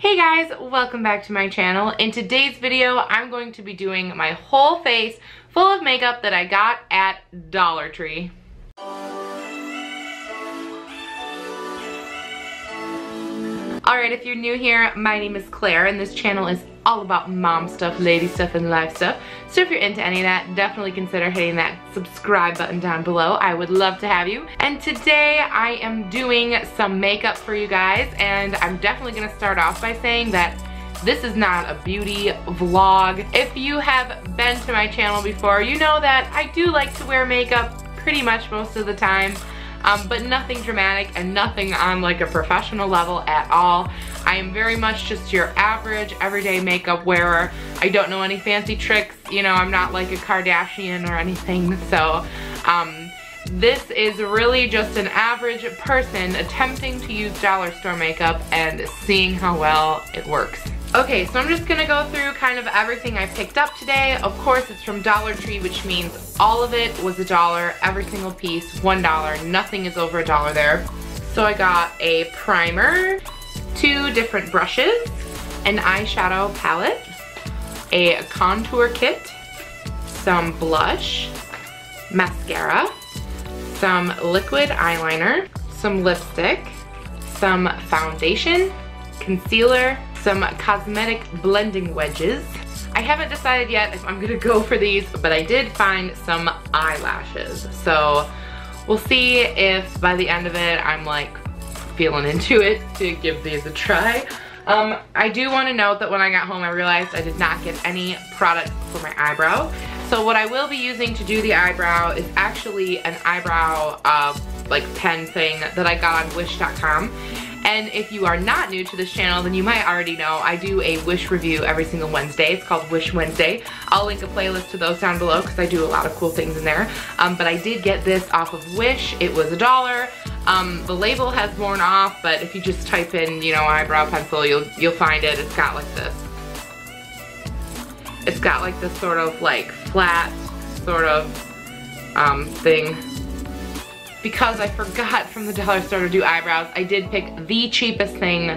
Hey guys, welcome back to my channel. In today's video, I'm going to be doing my whole face full of makeup that I got at Dollar Tree. Alright, if you're new here, my name is Claire and this channel is all about mom stuff, lady stuff, and life stuff. So if you're into any of that, definitely consider hitting that subscribe button down below. I would love to have you. And today I am doing some makeup for you guys, and I'm definitely gonna start off by saying that this is not a beauty vlog. If you have been to my channel before, you know that I do like to wear makeup pretty much most of the time. But nothing dramatic and nothing on like a professional level at all. I am very much just your average everyday makeup wearer. I don't know any fancy tricks, you know, I'm not like a Kardashian or anything. So this is really just an average person attempting to use dollar store makeup and seeing how well it works. Okay, so I'm just gonna go through kind of everything I picked up today. Of course, it's from Dollar Tree, which means all of it was $1, every single piece, $1. Nothing is over $1 there. So I got a primer, 2 different brushes, an eyeshadow palette, a contour kit, some blush, mascara, some liquid eyeliner, some lipstick, some foundation, concealer, some cosmetic blending wedges. I haven't decided yet if I'm gonna go for these, but I did find some eyelashes. So we'll see if by the end of it I'm like feeling into it to give these a try. I do want to note that when I got home I realized I did not get any product for my eyebrow. So what I will be using to do the eyebrow is actually an eyebrow like pen thing that I got on wish.com. And if you are not new to this channel, then you might already know I do a Wish review every single Wednesday. It's called Wish Wednesday. I'll link a playlist to those down below because I do a lot of cool things in there. But I did get this off of Wish. It was $1. The label has worn off, but if you just type in, you know, eyebrow pencil, you'll find it. It's got like this. It's got like this sort of like flat sort of thing. Because I forgot from the dollar store to do eyebrows, I did pick the cheapest thing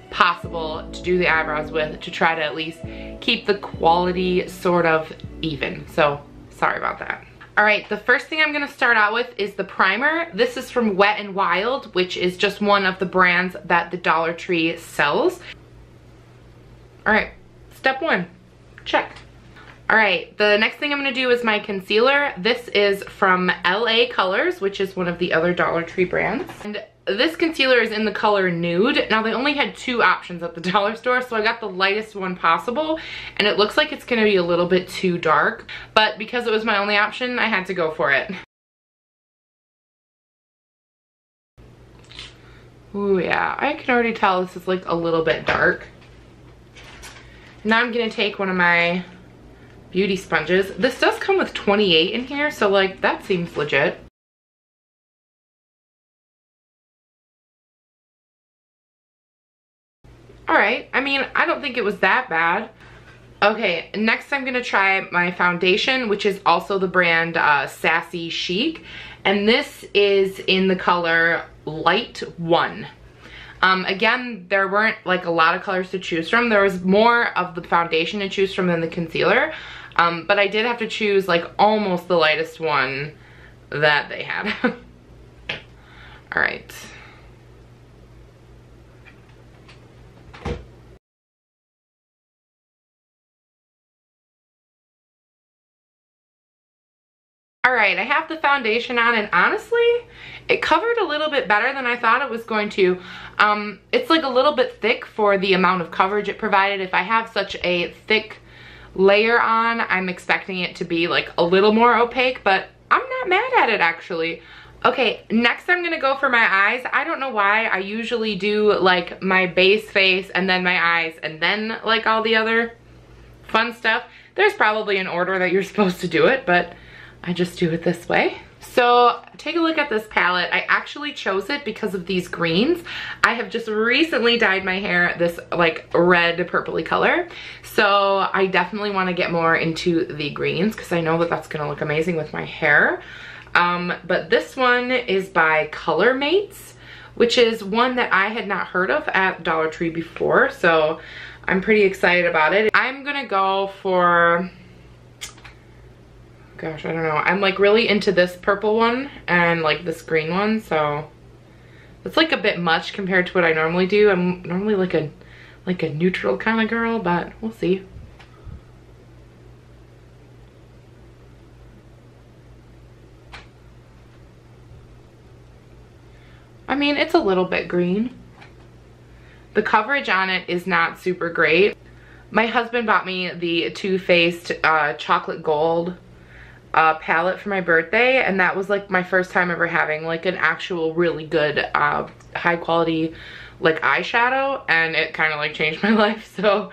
possible to do the eyebrows with to try to at least keep the quality sort of even. So, sorry about that. Alright, the first thing I'm going to start out with is the primer. This is from Wet n Wild, which is just one of the brands that the Dollar Tree sells. Alright, step 1, check. Alright, the next thing I'm going to do is my concealer. This is from LA Colors, which is one of the other Dollar Tree brands. And this concealer is in the color Nude. Now they only had 2 options at the dollar store, so I got the lightest one possible. And it looks like it's going to be a little bit too dark. But because it was my only option, I had to go for it. Ooh yeah, I can already tell this is like a little bit dark. Now I'm going to take one of my beauty sponges. This does come with 28 in here, so like that seems legit. Alright, I mean, I don't think it was that bad. Okay, next I'm gonna try my foundation, which is also the brand Sassy Chic, and this is in the color Light 1. Again, there weren't like a lot of colors to choose from. There was more of the foundation to choose from than the concealer. But I did have to choose like almost the lightest one that they had. Alright. Alright, I have the foundation on and honestly, it covered a little bit better than I thought it was going to. It's like a little bit thick for the amount of coverage it provided. If I have such a thick layer on, I'm expecting it to be like a little more opaque, but I'm not mad at it actually. Okay, next I'm gonna go for my eyes. I don't know why I usually do like my base face and then my eyes and then like all the other fun stuff. There's probably an order that you're supposed to do it, but I just do it this way. So take a look at this palette. I actually chose it because of these greens. I have just recently dyed my hair this like red purpley color. So I definitely want to get more into the greens because I know that that's going to look amazing with my hair. But this one is by Color Mates, which is one that I had not heard of at Dollar Tree before, so I'm pretty excited about it. I'm gonna go for, gosh, I don't know. I'm like really into this purple one and like this green one, so it's like a bit much compared to what I normally do. I'm normally like a neutral kind of girl, but we'll see. I mean, it's a little bit green. The coverage on it is not super great. My husband bought me the Too Faced chocolate gold palette for my birthday, and that was like my first time ever having like an actual really good high quality like eyeshadow, and it kind of like changed my life. So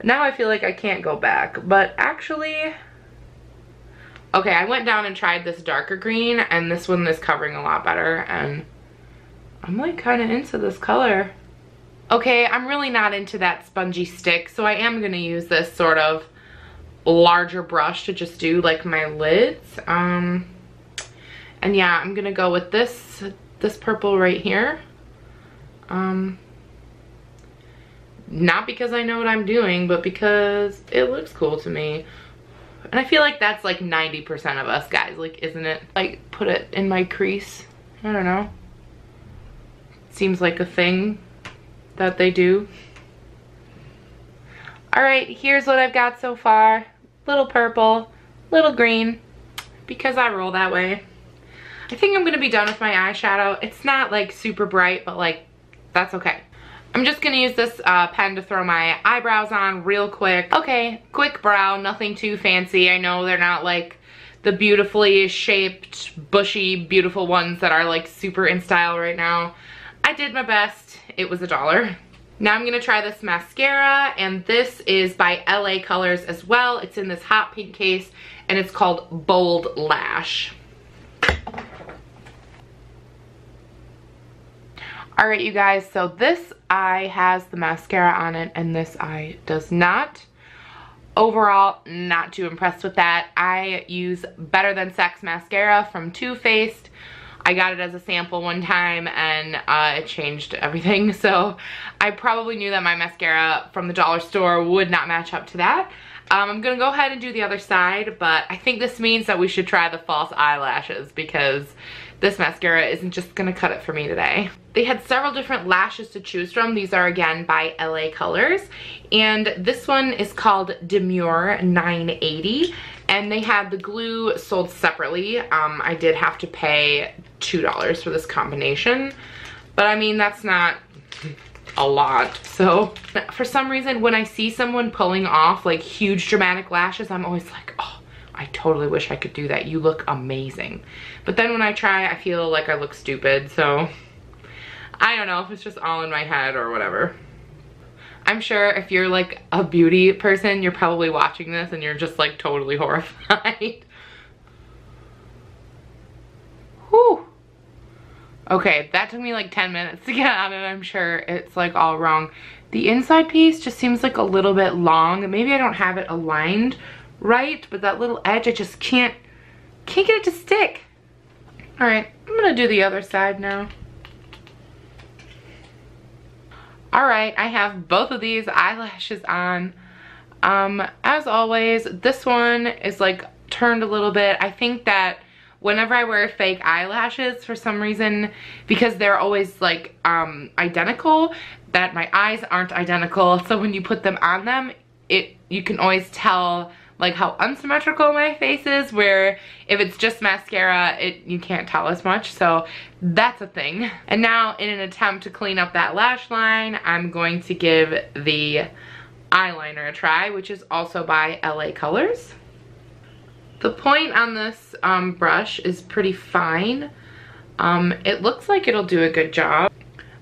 now I feel like I can't go back. But actually, okay, I went down and tried this darker green, and this one is covering a lot better, and I'm like kind of into this color. Okay, I'm really not into that spongy stick, so I am gonna use this sort of larger brush to just do like my lids. And yeah, I'm gonna go with this purple right here. Not because I know what I'm doing, but because it looks cool to me. And I feel like that's like 90% of us guys, like, isn't it? Like, put it in my crease. I don't know. Seems like a thing that they do. All right, here's what I've got so far. Little purple, little green, because I roll that way. I think I'm gonna be done with my eyeshadow. It's not like super bright, but like, that's okay. I'm just gonna use this pen to throw my eyebrows on real quick. Okay, quick brow, nothing too fancy. I know they're not like the beautifully shaped, bushy, beautiful ones that are like super in style right now. I did my best. It was $1. Now I'm gonna try this mascara, and this is by LA Colors as well. It's in this hot pink case, and it's called Bold Lash. All right, you guys, so this eye has the mascara on it, and this eye does not. Overall, not too impressed with that. I use Better Than Sex mascara from Too Faced. I got it as a sample one time, and it changed everything. So I probably knew that my mascara from the dollar store would not match up to that. I'm gonna go ahead and do the other side, but I think this means that we should try the false eyelashes, because this mascara isn't just gonna cut it for me today. They had several different lashes to choose from. These are again by LA Colors, and this one is called Demure 980, and they had the glue sold separately. I did have to pay $2 for this combination, but I mean, that's not a lot. So for some reason, when I see someone pulling off like huge dramatic lashes, I'm always like, oh, I totally wish I could do that. You look amazing. But then when I try, I feel like I look stupid. So I don't know if it's just all in my head or whatever. I'm sure if you're like a beauty person, you're probably watching this and you're just like totally horrified. Whew. Okay, that took me like 10 minutes to get out, and I'm sure it's like all wrong. The inside piece just seems like a little bit long. Maybe I don't have it aligned right, but that little edge, I just can't get it to stick. All right, I'm gonna do the other side now. All right, I have both of these eyelashes on. As always, this one is like turned a little bit. I think that whenever I wear fake eyelashes, for some reason, because they're always like identical, that my eyes aren't identical. So when you put them on them, you can always tell like how unsymmetrical my face is, where if it's just mascara, you can't tell as much. So that's a thing. And now in an attempt to clean up that lash line, I'm going to give the eyeliner a try, which is also by LA Colors. The point on this brush is pretty fine. It looks like it'll do a good job.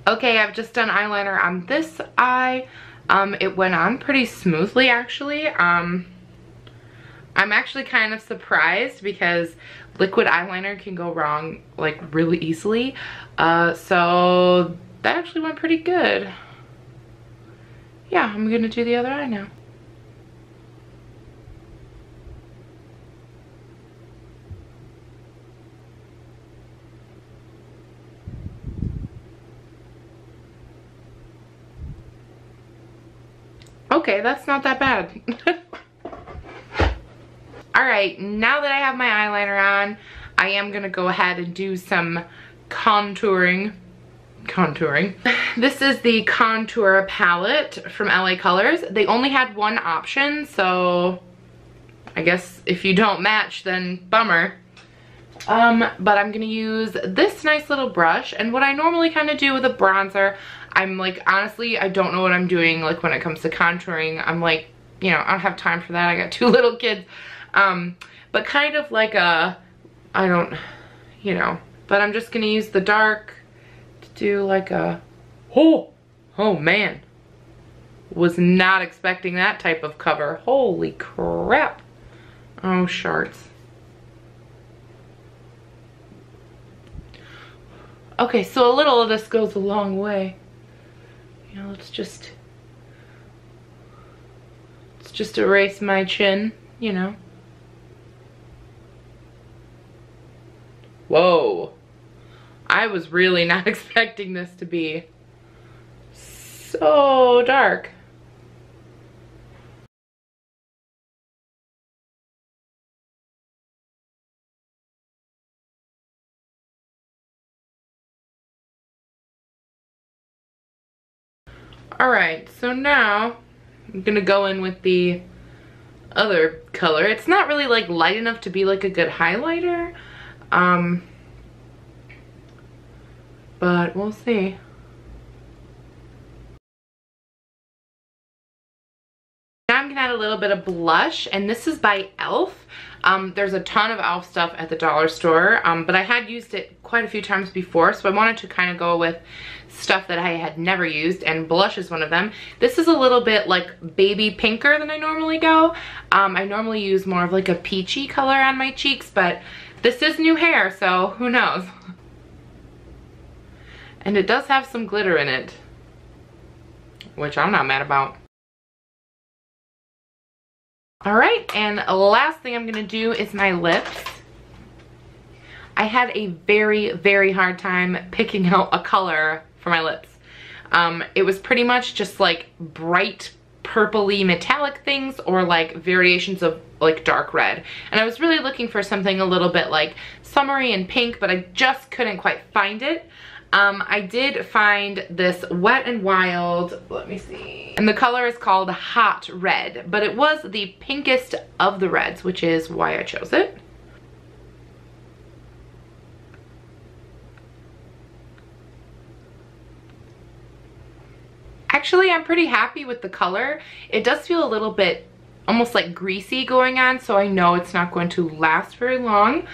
Okay, I've just done eyeliner on this eye. It went on pretty smoothly, actually. I'm actually kind of surprised because liquid eyeliner can go wrong like really easily. So that actually went pretty good. Yeah, I'm gonna do the other eye now. Okay, that's not that bad. Alright, now that I have my eyeliner on, I am gonna go ahead and do some contouring. This is the contour palette from LA Colors. They only had one option, so I guess if you don't match, then bummer. But I'm gonna use this nice little brush, and what I normally kind of do with a bronzer, I'm like, honestly, I don't know what I'm doing like when it comes to contouring. I'm like, you know, I don't have time for that. I got 2 little kids. But kind of like a, I don't, you know, but I'm just gonna use the dark to do like a, oh man. Was not expecting that type of cover. Holy crap. Oh, sharts. Okay, so a little of this goes a long way. You know, let's just erase my chin, you know. Whoa. I was really not expecting this to be so dark. Alright, so now I'm gonna go in with the other color. It's not really like light enough to be like a good highlighter, but we'll see. Now I'm gonna add a little bit of blush, and this is by e.l.f. There's a ton of e.l.f. stuff at the dollar store, but I had used it quite a few times before, so I wanted to kind of go with stuff that I had never used, and blush is one of them. This is a little bit like baby pinker than I normally go. I normally use more of like a peachy color on my cheeks, but this is new hair, so who knows. And it does have some glitter in it, which I'm not mad about. Alright, and last thing I'm gonna do is my lips. I had a very hard time picking out a color for my lips. It was pretty much just like bright purpley metallic things, or like variations of like dark red. And I was really looking for something a little bit like summery and pink, but I just couldn't quite find it. I did find this Wet n Wild, let me see, and the color is called Hot Red, but it was the pinkest of the reds, which is why I chose it. Actually, I'm pretty happy with the color. It does feel a little bit almost like greasy going on, so I know it's not going to last very long.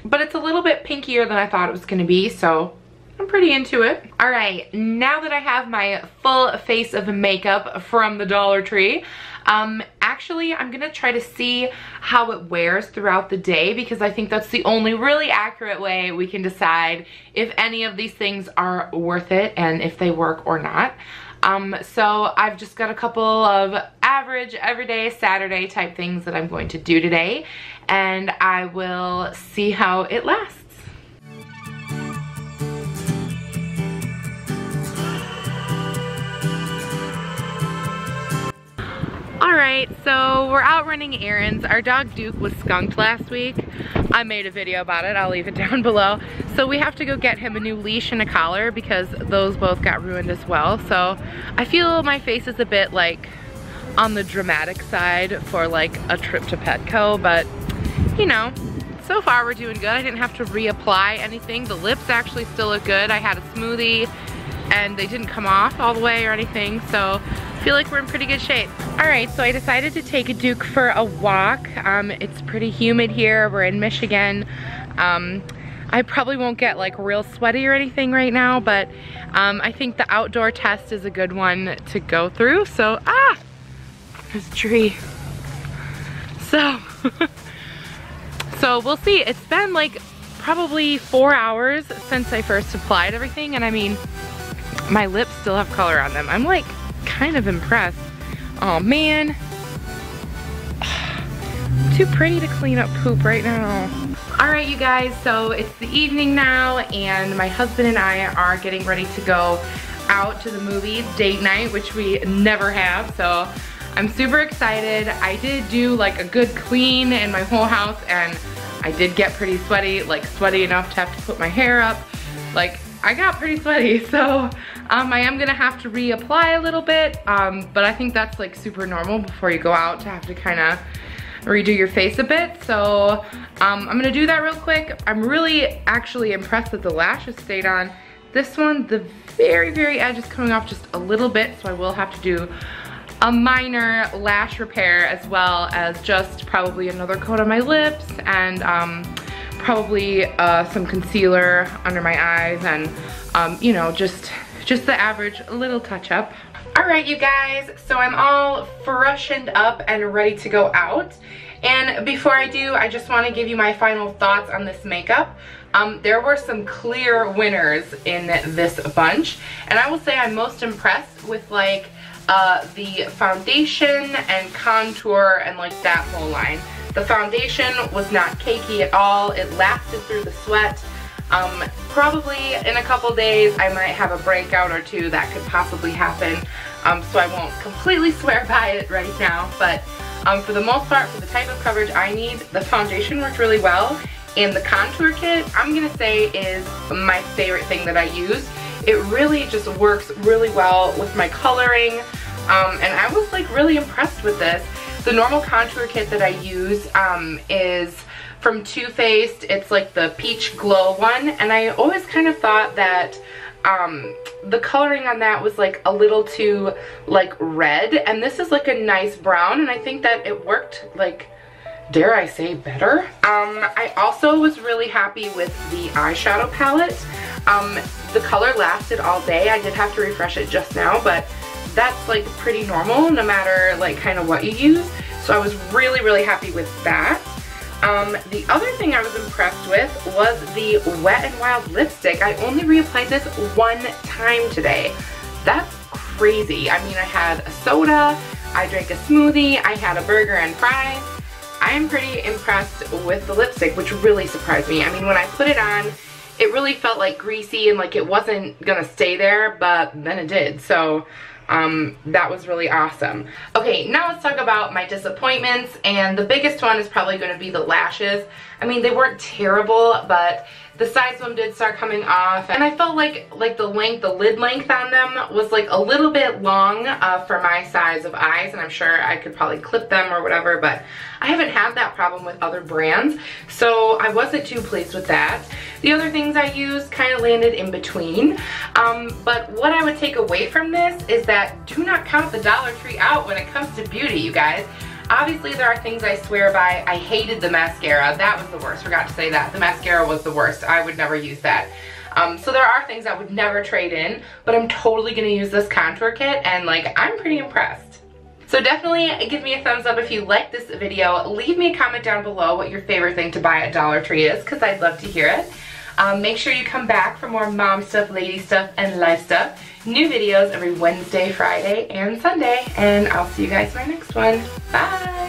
But it's a little bit pinkier than I thought it was gonna be, so I'm pretty into it. All right, now that I have my full face of makeup from the Dollar Tree, actually I'm gonna try to see how it wears throughout the day, because I think that's the only really accurate way we can decide if any of these things are worth it and if they work or not. So I've just got a couple of average, everyday, Saturday type things that I'm going to do today, and I will see how it lasts. Alright, so we're out running errands. Our dog Duke was skunked last week. I made a video about it, I'll leave it down below. So we have to go get him a new leash and a collar because those both got ruined as well. So I feel my face is a bit like on the dramatic side for like a trip to Petco, but you know, so far we're doing good. I didn't have to reapply anything. The lips actually still look good. I had a smoothie and they didn't come off all the way or anything, so I feel like we're in pretty good shape. All right, so I decided to take Duke for a walk. It's pretty humid here. We're in Michigan. I probably won't get like real sweaty or anything right now, but I think the outdoor test is a good one to go through. So, there's a tree. So, so we'll see. It's been like probably 4 hours since I first applied everything, and I mean, my lips still have color on them. I'm like kind of impressed. Oh man, too pretty to clean up poop right now. All right, you guys, so it's the evening now, and my husband and I are getting ready to go out to the movies, date night, which we never have, so I'm super excited. I did do like a good clean in my whole house, and I did get pretty sweaty, like sweaty enough to have to put my hair up. Like, I got pretty sweaty, so I am gonna have to reapply a little bit, but I think that's like super normal before you go out to have to kind of redo your face a bit. So I'm gonna do that real quick. I'm really actually impressed that the lashes stayed on. This one, the very edge is coming off just a little bit, so I will have to do a minor lash repair, as well as just probably another coat on my lips, and probably some concealer under my eyes, and you know, just the average little touch up. All right, you guys, so I'm all freshened up and ready to go out. And before I do, I just want to give you my final thoughts on this makeup. There were some clear winners in this bunch, and I will say I'm most impressed with like the foundation and contour and like that whole line. The foundation was not cakey at all. It lasted through the sweat. Probably in a couple days I might have a breakout or two that could possibly happen, so I won't completely swear by it right now, but for the most part, for the type of coverage I need, the foundation worked really well, and the contour kit, I'm gonna say, is my favorite thing that I use. It really just works really well with my coloring, and I was like really impressed with this. The normal contour kit that I use is from Too Faced. It's like the peach glow one, and I always kind of thought that the coloring on that was like a little too like red, and this is like a nice brown, and I think that it worked, like, dare I say, better. I also was really happy with the eyeshadow palette. The color lasted all day. I did have to refresh it just now, but that's like pretty normal no matter like kind of what you use, so I was really happy with that. The other thing I was impressed with was the Wet n Wild lipstick. I only reapplied this one time today. That's crazy. I mean, I had a soda, I drank a smoothie, I had a burger and fries. I am pretty impressed with the lipstick, which really surprised me. I mean, when I put it on, it really felt like greasy and like it wasn't gonna stay there, but then it did. So that was really awesome. Okay, now let's talk about my disappointments, and the biggest one is probably going to be the lashes. I mean, they weren't terrible, but the sides of them did start coming off, and I felt like the lid length on them was like a little bit long for my size of eyes, and I'm sure I could probably clip them or whatever, but I haven't had that problem with other brands, so I wasn't too pleased with that. The other things I used kind of landed in between, but what I would take away from this is that do not count the Dollar Tree out when it comes to beauty, you guys. Obviously, there are things I swear by. I hated the mascara. That was the worst. Forgot to say that. The mascara was the worst. I would never use that. So there are things I would never trade in, but I'm totally going to use this contour kit, and like, I'm pretty impressed. So definitely give me a thumbs up if you like this video. Leave me a comment down below what your favorite thing to buy at Dollar Tree is, because I'd love to hear it. Make sure you come back for more mom stuff, lady stuff, and life stuff. New videos every Wednesday, Friday, and Sunday. And I'll see you guys in my next one. Bye!